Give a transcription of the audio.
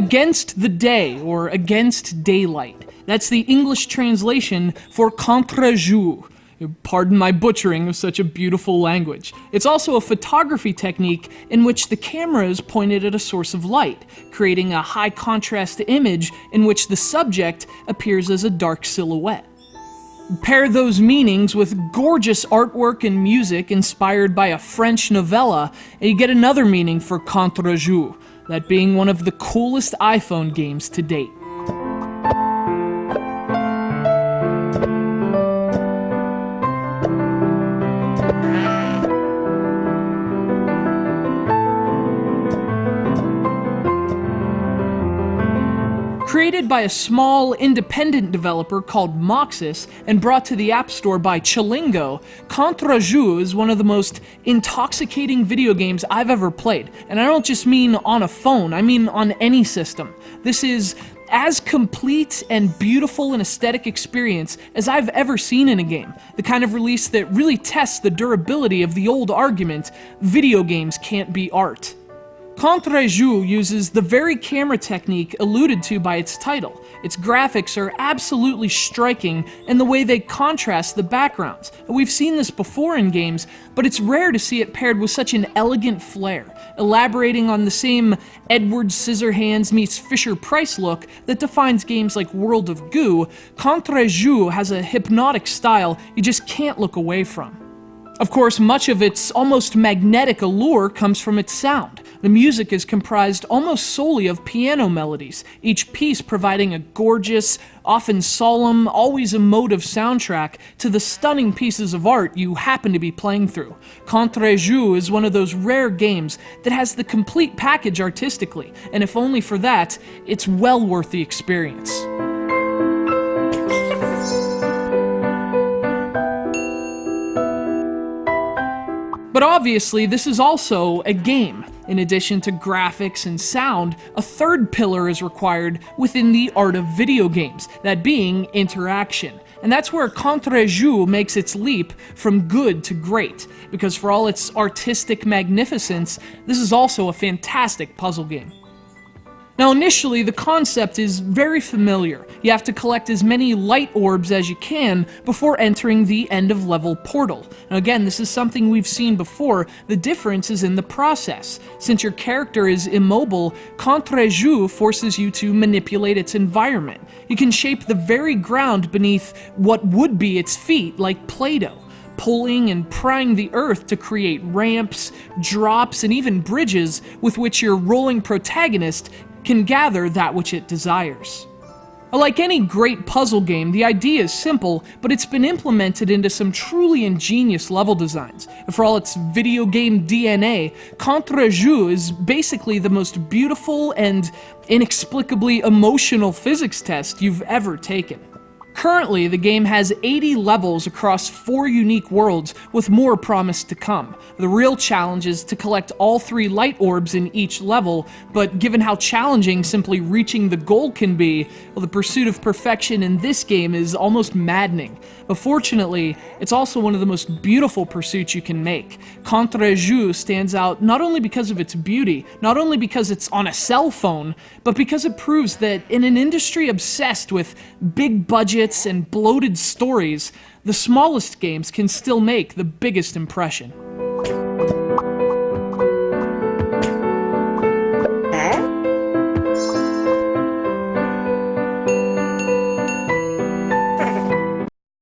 Against the day, or against daylight. That's the English translation for contre jour. Pardon my butchering of such a beautiful language. It's also a photography technique in which the camera is pointed at a source of light, creating a high contrast image in which the subject appears as a dark silhouette. Pair those meanings with gorgeous artwork and music inspired by a French novella, and you get another meaning for contre jour, that being one of the coolest iPhone games to date. Created by a small, independent developer called Moxis and brought to the App Store by Chilingo, Contre Jour is one of the most intoxicating video games I've ever played. And I don't just mean on a phone, I mean on any system. This is as complete and beautiful an aesthetic experience as I've ever seen in a game. The kind of release that really tests the durability of the old argument, video games can't be art. Contre Jour uses the very camera technique alluded to by its title. Its graphics are absolutely striking in the way they contrast the backgrounds. We've seen this before in games, but it's rare to see it paired with such an elegant flair, elaborating on the same Edward Scissorhands meets Fisher-Price look that defines games like World of Goo. Contre Jour has a hypnotic style you just can't look away from. Of course, much of its almost magnetic allure comes from its sound. The music is comprised almost solely of piano melodies, each piece providing a gorgeous, often solemn, always emotive soundtrack to the stunning pieces of art you happen to be playing through. Contre Jour is one of those rare games that has the complete package artistically, and if only for that, it's well worth the experience. But obviously, this is also a game. In addition to graphics and sound, a third pillar is required within the art of video games, that being interaction. And that's where Contre Jour makes its leap from good to great, because for all its artistic magnificence, this is also a fantastic puzzle game. Now initially, the concept is very familiar. You have to collect as many light orbs as you can before entering the end-of-level portal. Now again, this is something we've seen before. The difference is in the process. Since your character is immobile, Contre Jour forces you to manipulate its environment. You can shape the very ground beneath what would be its feet like Play-Doh, pulling and prying the earth to create ramps, drops, and even bridges with which your rolling protagonist can gather that which it desires. Like any great puzzle game, the idea is simple, but it's been implemented into some truly ingenious level designs. For all its video game DNA, Contre Jour is basically the most beautiful and inexplicably emotional physics test you've ever taken. Currently, the game has 80 levels across 4 unique worlds, with more promised to come. The real challenge is to collect all 3 light orbs in each level, but given how challenging simply reaching the goal can be, well, the pursuit of perfection in this game is almost maddening. But fortunately, it's also one of the most beautiful pursuits you can make. Contre Jour stands out not only because of its beauty, not only because it's on a cell phone, but because it proves that in an industry obsessed with big budgets and bloated stories, the smallest games can still make the biggest impression.